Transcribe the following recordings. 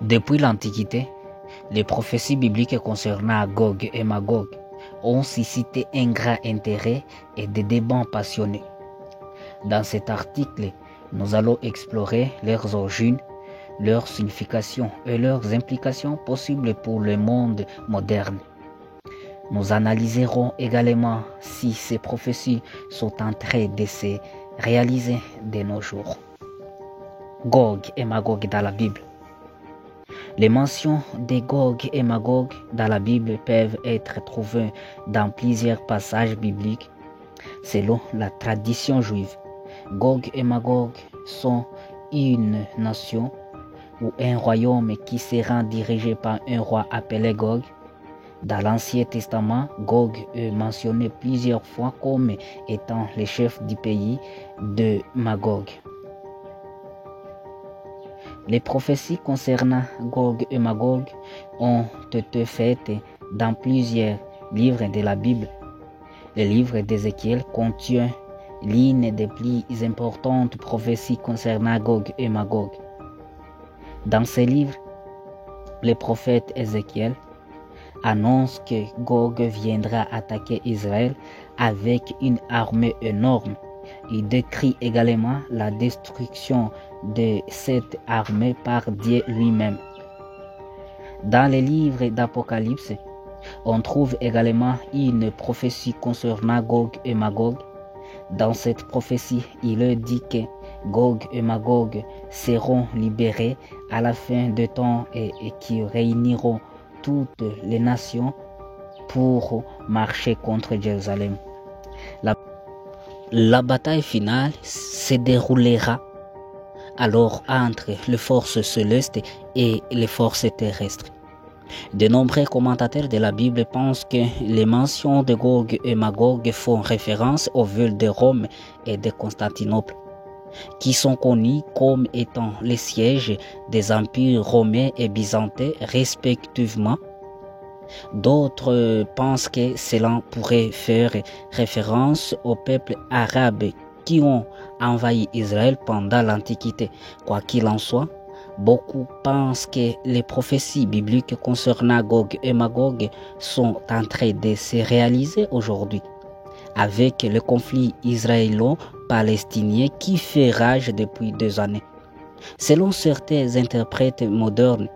Depuis l'Antiquité, les prophéties bibliques concernant Gog et Magog ont suscité un grand intérêt et des débats passionnés. Dans cet article, nous allons explorer leurs origines, leur signification et leurs implications possibles pour le monde moderne. Nous analyserons également si ces prophéties sont en train de se réaliser de nos jours. Gog et Magog dans la Bible. Les mentions de Gog et Magog dans la Bible peuvent être trouvées dans plusieurs passages bibliques. Selon la tradition juive, Gog et Magog sont une nation ou un royaume qui sera dirigé par un roi appelé Gog. Dans l'Ancien Testament, Gog est mentionné plusieurs fois comme étant le chef du pays de Magog. Les prophéties concernant Gog et Magog ont été faites dans plusieurs livres de la Bible. Le livre d'Ézéchiel contient l'une des plus importantes prophéties concernant Gog et Magog. Dans ce livre, le prophète Ézéchiel annonce que Gog viendra attaquer Israël avec une armée énorme. Il décrit également la destruction de cette armée par Dieu lui-même. Dans les livres d'Apocalypse, on trouve également une prophétie concernant Gog et Magog. Dans cette prophétie, il est dit que Gog et Magog seront libérés à la fin du temps et qui réuniront toutes les nations pour marcher contre Jérusalem. La bataille finale se déroulera alors entre les forces célestes et les forces terrestres. De nombreux commentateurs de la Bible pensent que les mentions de Gog et Magog font référence aux villes de Rome et de Constantinople, qui sont connus comme étant les sièges des empires romains et byzantins respectivement. D'autres pensent que cela pourrait faire référence aux peuples arabes qui ont envahi Israël pendant l'Antiquité. Quoi qu'il en soit, beaucoup pensent que les prophéties bibliques concernant Gog et Magog sont en train de se réaliser aujourd'hui, avec le conflit israélo-palestinien qui fait rage depuis 2 années. Selon certains interprètes modernes,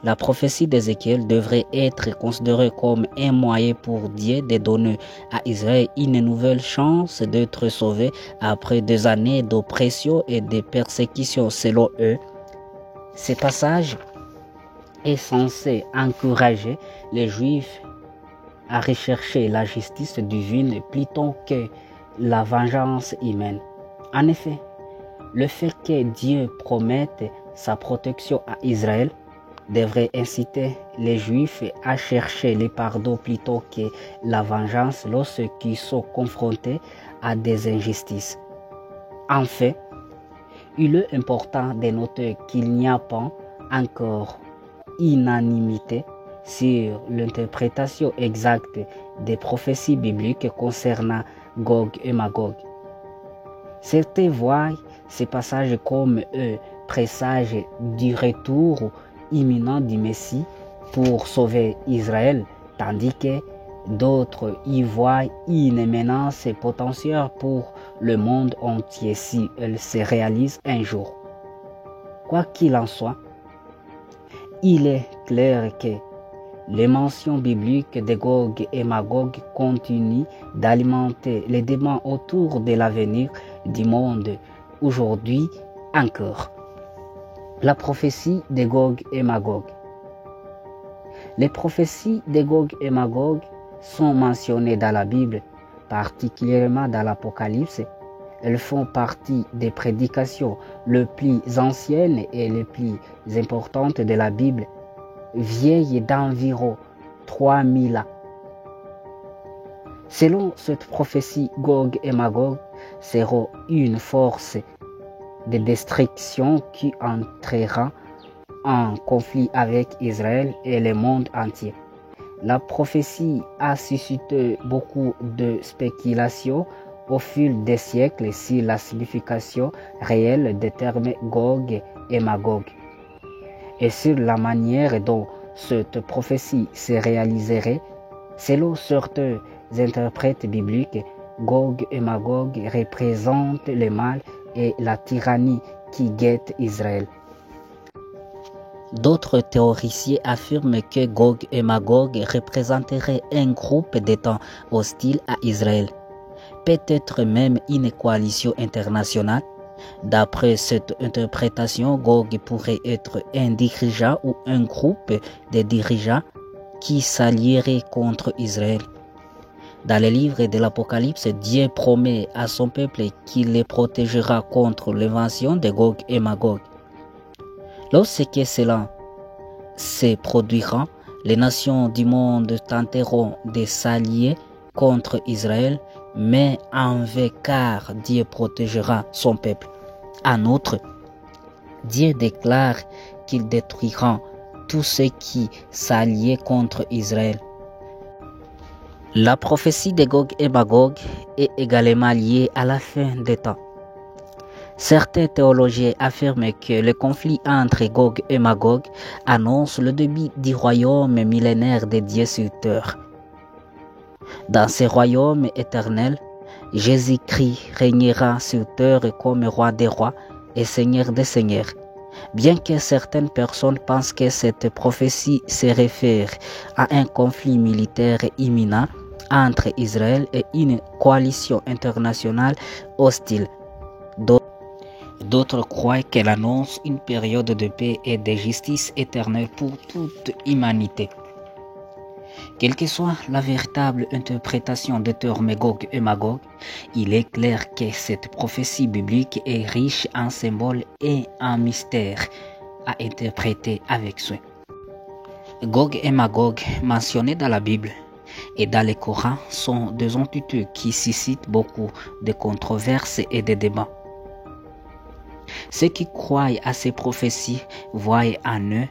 la prophétie d'Ézéchiel devrait être considérée comme un moyen pour Dieu de donner à Israël une nouvelle chance d'être sauvé après 2 années d'oppression et de persécution. Selon eux, ce passage est censé encourager les Juifs à rechercher la justice divine plutôt que la vengeance humaine. En effet, le fait que Dieu promette sa protection à Israël devrait inciter les Juifs à chercher le pardon plutôt que la vengeance lorsqu'ils sont confrontés à des injustices. En fait, il est important de noter qu'il n'y a pas encore unanimité sur l'interprétation exacte des prophéties bibliques concernant Gog et Magog. Certains voient ces passages comme un présage du retour imminent du Messie pour sauver Israël, tandis que d'autres y voient une menace potentielle pour le monde entier si elle se réalise un jour. Quoi qu'il en soit, il est clair que les mentions bibliques de Gog et Magog continuent d'alimenter les débats autour de l'avenir du monde aujourd'hui encore. La prophétie de Gog et Magog. Les prophéties de Gog et Magog sont mentionnées dans la Bible, particulièrement dans l'Apocalypse. Elles font partie des prédications les plus anciennes et les plus importantes de la Bible, vieilles d'environ 3000 ans. Selon cette prophétie, Gog et Magog seront une force de destruction qui entrera en conflit avec Israël et le monde entier. La prophétie a suscité beaucoup de spéculations au fil des siècles sur la signification réelle des termes Gog et Magog. et sur la manière dont cette prophétie se réaliserait, selon certains interprètes bibliques, Gog et Magog représentent le mal et la tyrannie qui guette Israël. D'autres théoriciens affirment que Gog et Magog représenteraient un groupe d'États hostiles à Israël, peut-être même une coalition internationale. D'après cette interprétation, Gog pourrait être un dirigeant ou un groupe de dirigeants qui s'allieraient contre Israël. Dans le livre de l'Apocalypse, Dieu promet à son peuple qu'il les protégera contre l'invasion de Gog et Magog. Lorsque cela se produira, les nations du monde tenteront de s'allier contre Israël, mais en vain, car Dieu protégera son peuple. En outre, Dieu déclare qu'il détruira tous ceux qui s'alliaient contre Israël. La prophétie de Gog et Magog est également liée à la fin des temps. Certains théologiens affirment que le conflit entre Gog et Magog annonce le début du royaume millénaire de Dieu sur terre. Dans ce royaume éternel, Jésus-Christ régnera sur terre comme roi des rois et seigneur des seigneurs. Bien que certaines personnes pensent que cette prophétie se réfère à un conflit militaire imminent entre Israël et une coalition internationale hostile, d'autres croient qu'elle annonce une période de paix et de justice éternelle pour toute humanité. Quelle que soit la véritable interprétation des termes Gog et Magog, il est clair que cette prophétie biblique est riche en symboles et en mystères à interpréter avec soin. Gog et Magog, mentionnés dans la Bible et dans le Coran, sont deux entités qui suscitent beaucoup de controverses et de débats. Ceux qui croient à ces prophéties voient en eux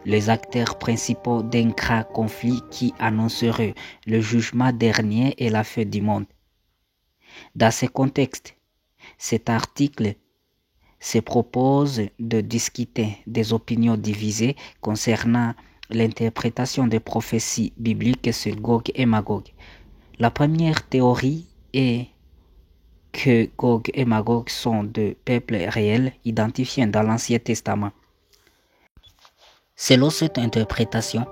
les acteurs principaux d'un grand conflit qui annoncerait le jugement dernier et la fin du monde. Dans ce contexte, cet article se propose de discuter des opinions divisées concernant l'interprétation des prophéties bibliques sur Gog et Magog. La première théorie est que Gog et Magog sont deux peuples réels identifiés dans l'Ancien Testament. Selon cette interprétation,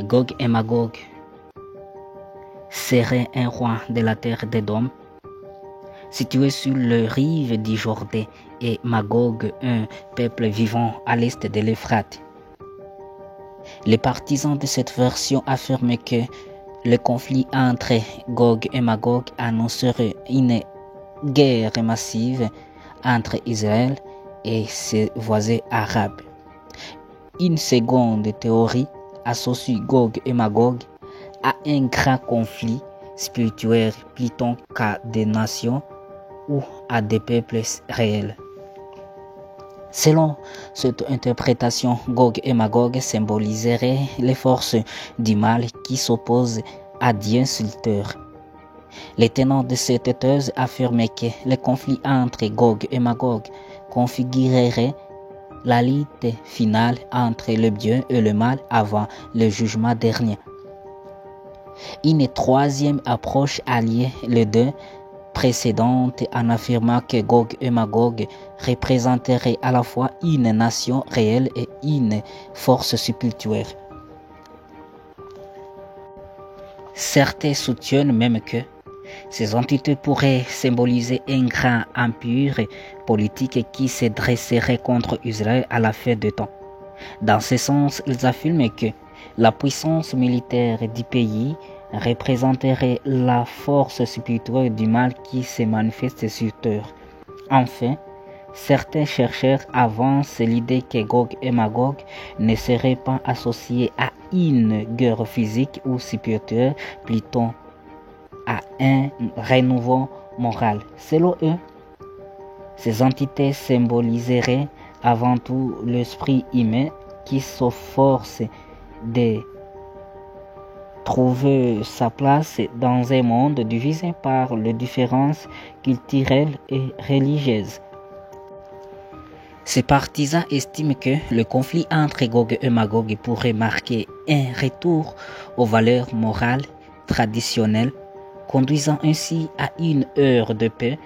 Gog et Magog seraient un roi de la terre d'Édom, situé sur le rive du Jourdain, et Magog, un peuple vivant à l'est de l'Euphrate. Les partisans de cette version affirment que le conflit entre Gog et Magog annoncerait une guerre massive entre Israël et ses voisins arabes. Une seconde théorie associe Gog et Magog à un grand conflit spirituel plutôt qu'à des nations ou à des peuples réels. Selon cette interprétation, Gog et Magog symboliseraient les forces du mal qui s'opposent à Dieu sur terre. Les tenants de cette thèse affirment que le conflit entre Gog et Magog configurerait la lutte finale entre le bien et le mal avant le jugement dernier. Une troisième approche alliait les deux précédentes en affirmant que Gog et Magog représenteraient à la fois une nation réelle et une force spirituelle. Certains soutiennent même que ces entités pourraient symboliser un grand empire politique qui se dresserait contre Israël à la fin des temps. Dans ce sens, ils affirment que la puissance militaire du pays représenterait la force spirituelle du mal qui se manifeste sur terre. Enfin, certains chercheurs avancent l'idée que Gog et Magog ne seraient pas associés à une guerre physique ou spirituelle, plutôt à un renouveau moral. Selon eux, ces entités symboliseraient avant tout l'esprit humain qui s'efforce de trouver sa place dans un monde divisé par les différences culturelles et religieuses. Ces partisans estiment que le conflit entre Gog et Magog pourrait marquer un retour aux valeurs morales traditionnelles, conduisant ainsi à une ère de paix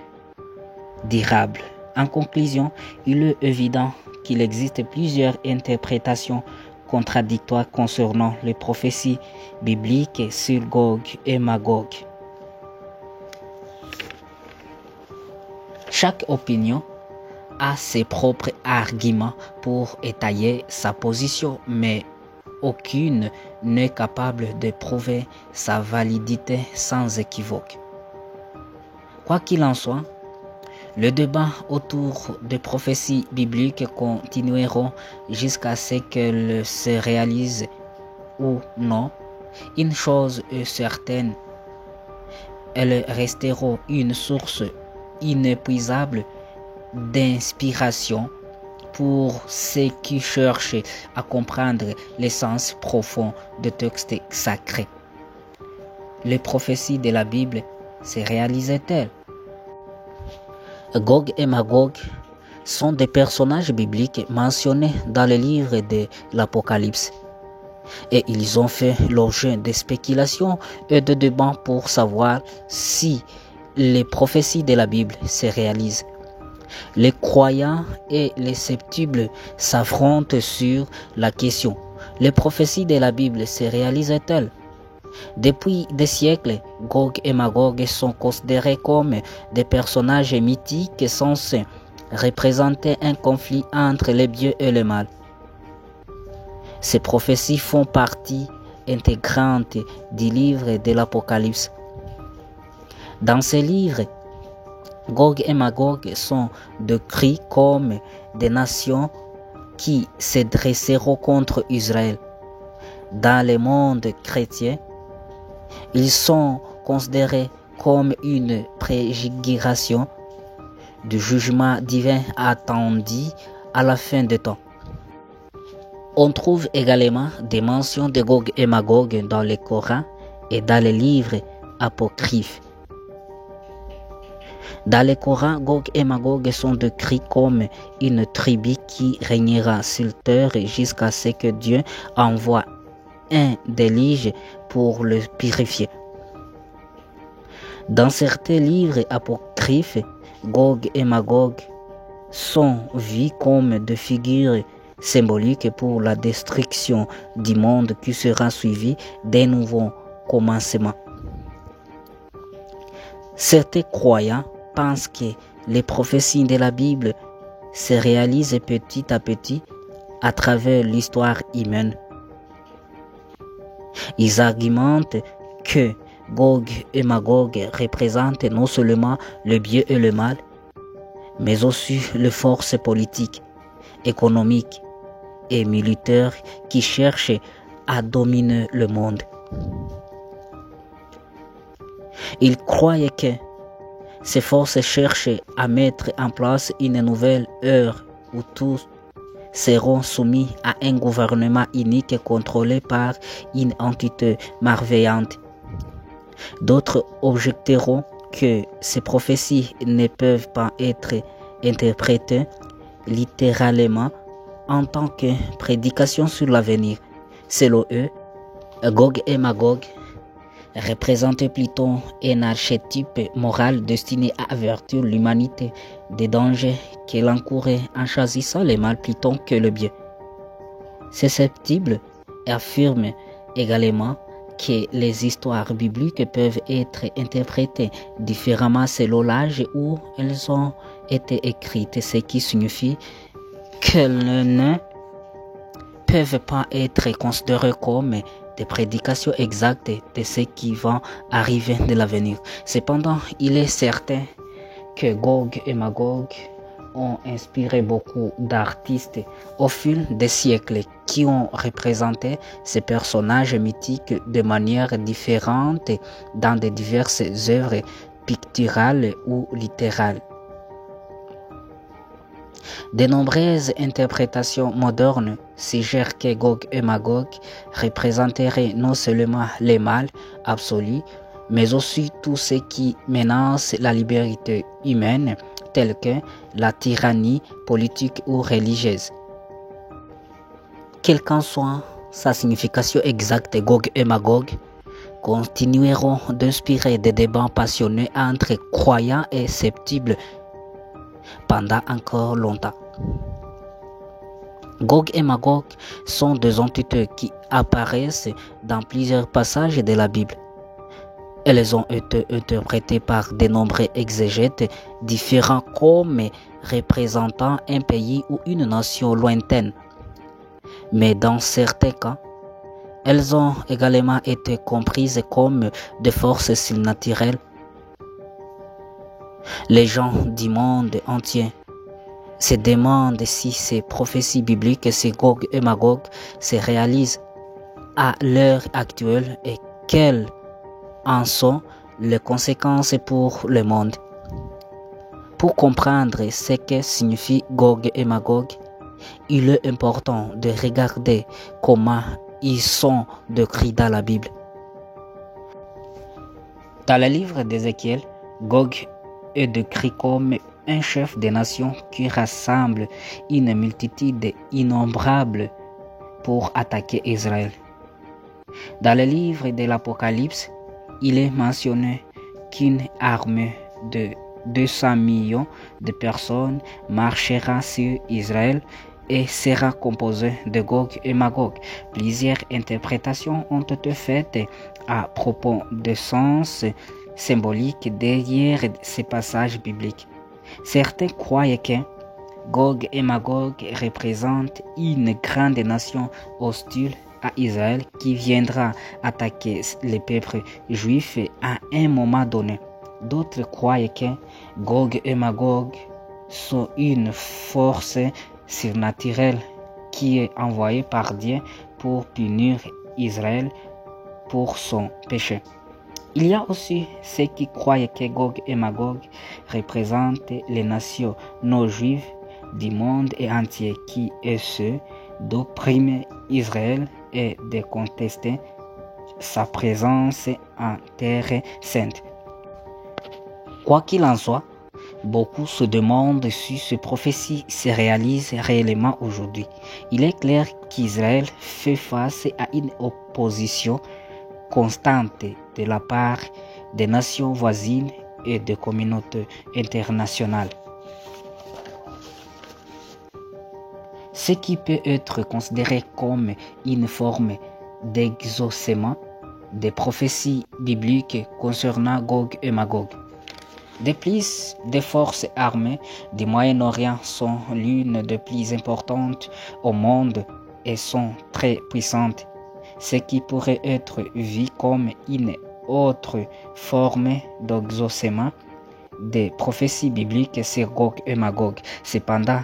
durable. En conclusion, il est évident qu'il existe plusieurs interprétations contradictoires concernant les prophéties bibliques sur Gog et Magog. Chaque opinion a ses propres arguments pour étayer sa position, mais aucune n'est capable de prouver sa validité sans équivoque. Quoi qu'il en soit, le débat autour des prophéties bibliques continuera jusqu'à ce qu'elles se réalisent ou non. Une chose est certaine, elles resteront une source inépuisable d'inspiration pour ceux qui cherchent à comprendre l'essence profonde des textes sacrés. Les prophéties de la Bible se réalisaient-elles? Gog et Magog sont des personnages bibliques mentionnés dans le livre de l'Apocalypse. Et ils ont fait l'objet de spéculations et de débats pour savoir si les prophéties de la Bible se réalisent. Les croyants et les sceptiques s'affrontent sur la question. Les prophéties de la Bible se réalisent-elles? Depuis des siècles, Gog et Magog sont considérés comme des personnages mythiques censés représenter un conflit entre le bien et le mal. Ces prophéties font partie intégrante du livre de l'Apocalypse. Dans ce livre, Gog et Magog sont décrits comme des nations qui se dresseront contre Israël. Dans le monde chrétien, ils sont considérés comme une préfiguration du jugement divin attendu à la fin des temps. On trouve également des mentions de Gog et Magog dans le Coran et dans les livres apocryphes. Dans le Coran, Gog et Magog sont décrits comme une tribu qui régnera sur terre jusqu'à ce que Dieu envoie un déluge pour le purifier. Dans certains livres apocryphes, Gog et Magog sont vus comme des figures symboliques pour la destruction du monde qui sera suivie d'un nouveau commencement. Certains croyants pensent que les prophéties de la Bible se réalisent petit à petit à travers l'histoire humaine. Ils argumentent que Gog et Magog représentent non seulement le bien et le mal, mais aussi les forces politiques, économiques et militaires qui cherchent à dominer le monde. Ils croient que ces forces cherchent à mettre en place une nouvelle ère où tous seront soumis à un gouvernement unique contrôlé par une entité malveillante. D'autres objecteront que ces prophéties ne peuvent pas être interprétées littéralement en tant que prédication sur l'avenir. Selon eux, Gog et Magog représentent plutôt un archétype moral destiné à avertir l'humanité des dangers qu'elle encourait en choisissant le mal plutôt que le bien. Ces sceptiques affirment également que les histoires bibliques peuvent être interprétées différemment selon l'âge où elles ont été écrites, ce qui signifie qu'elles ne peuvent pas être considérées comme des prédications exactes de ce qui va arriver de l'avenir. Cependant, il est certain que Gog et Magog ont inspiré beaucoup d'artistes au fil des siècles qui ont représenté ces personnages mythiques de manière différente dans de diverses œuvres picturales ou littérales. De nombreuses interprétations modernes suggèrent que Gog et Magog représenteraient non seulement le mal absolu, mais aussi tout ce qui menace la liberté humaine, telles que la tyrannie politique ou religieuse. Quelle qu'en soit sa signification exacte, Gog et Magog continueront d'inspirer des débats passionnés entre croyants et sceptiques pendant encore longtemps. Gog et Magog sont deux entités qui apparaissent dans plusieurs passages de la Bible. Elles ont été interprétées par de nombreux exégètes différents comme représentant un pays ou une nation lointaine. Mais dans certains cas, elles ont également été comprises comme des forces surnaturelles. Les gens du monde entier se demandent si ces prophéties bibliques, ces Gog et Magog, se réalisent à l'heure actuelle et quelles en sont les conséquences pour le monde. Pour comprendre ce que signifie Gog et Magog, il est important de regarder comment ils sont décrits dans la Bible. Dans le livre d'Ézéchiel, Gog est décrit comme un chef des nations qui rassemble une multitude innombrable pour attaquer Israël. Dans le livre de l'Apocalypse, il est mentionné qu'une armée de 200 millions de personnes marchera sur Israël et sera composée de Gog et Magog. Plusieurs interprétations ont été faites à propos du sens symbolique derrière ces passages bibliques. Certains croient que Gog et Magog représentent une grande nation hostile à Israël qui viendra attaquer les peuples juifs à un moment donné. D'autres croient que Gog et Magog sont une force surnaturelle qui est envoyée par Dieu pour punir Israël pour son péché. Il y a aussi ceux qui croient que Gog et Magog représentent les nations non juives du monde entier qui essaient d'opprimer Israël et de contester sa présence en terre sainte. Quoi qu'il en soit, beaucoup se demandent si ces prophéties se réalisent réellement aujourd'hui. Il est clair qu'Israël fait face à une opposition constante de la part des nations voisines et des communautés internationales. Ce qui peut être considéré comme une forme d'exaucement des prophéties bibliques concernant Gog et Magog. De plus, des forces armées du Moyen-Orient sont l'une des plus importantes au monde et sont très puissantes, ce qui pourrait être vu comme une autre forme d'exaucement des prophéties bibliques sur Gog et Magog. Cependant,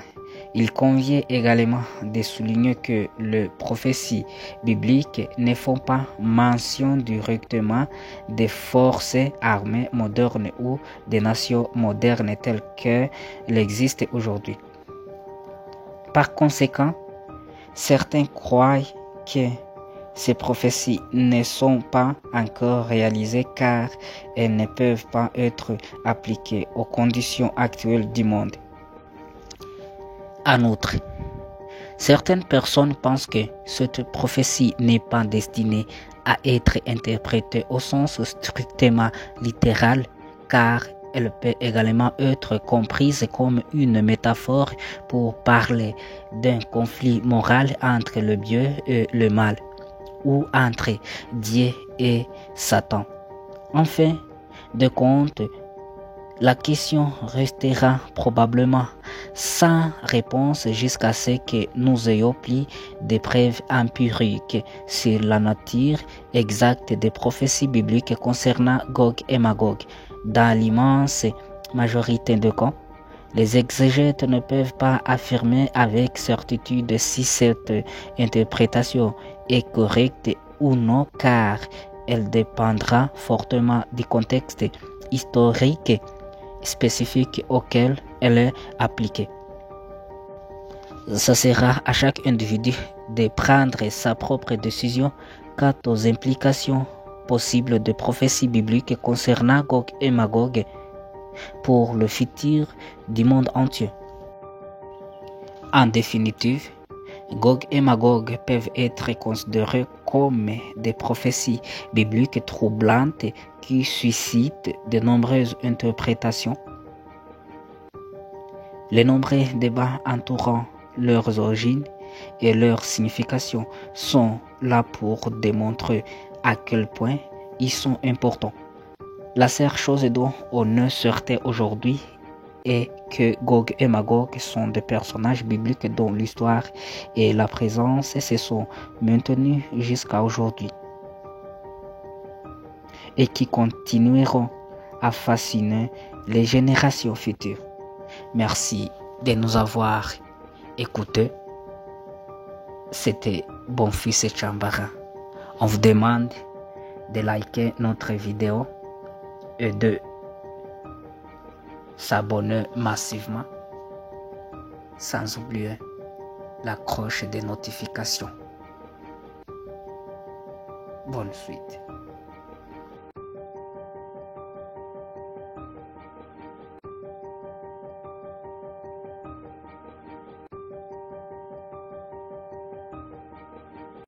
il convient également de souligner que les prophéties bibliques ne font pas mention directement des forces armées modernes ou des nations modernes telles qu'elles existent aujourd'hui. Par conséquent, certains croient que ces prophéties ne sont pas encore réalisées car elles ne peuvent pas être appliquées aux conditions actuelles du monde. En outre, certaines personnes pensent que cette prophétie n'est pas destinée à être interprétée au sens strictement littéral, car elle peut également être comprise comme une métaphore pour parler d'un conflit moral entre le bien et le mal, ou entre Dieu et Satan. En fin de compte, la question restera probablement sans réponse jusqu'à ce que nous ayons plus de preuves empiriques sur la nature exacte des prophéties bibliques concernant Gog et Magog. Dans l'immense majorité des cas, les exégètes ne peuvent pas affirmer avec certitude si cette interprétation est correcte ou non, car elle dépendra fortement du contexte historique spécifique auquel elle est appliquée. Ce sera à chaque individu de prendre sa propre décision quant aux implications possibles de prophéties bibliques concernant Gog et Magog. pour le futur du monde entier. En définitive, Gog et Magog peuvent être considérés comme des prophéties bibliques troublantes qui suscitent de nombreuses interprétations. Les nombreux débats entourant leurs origines et leur signification sont là pour démontrer à quel point ils sont importants. La seule chose dont on est certain aujourd'hui est que Gog et Magog sont des personnages bibliques dont l'histoire et la présence se sont maintenus jusqu'à aujourd'hui et qui continueront à fasciner les générations futures. Merci de nous avoir écoutés. C'était Bonfils Chambara. On vous demande de liker notre vidéo et de s'abonner massivement, sans oublier la cloche des notifications. Bonne suite.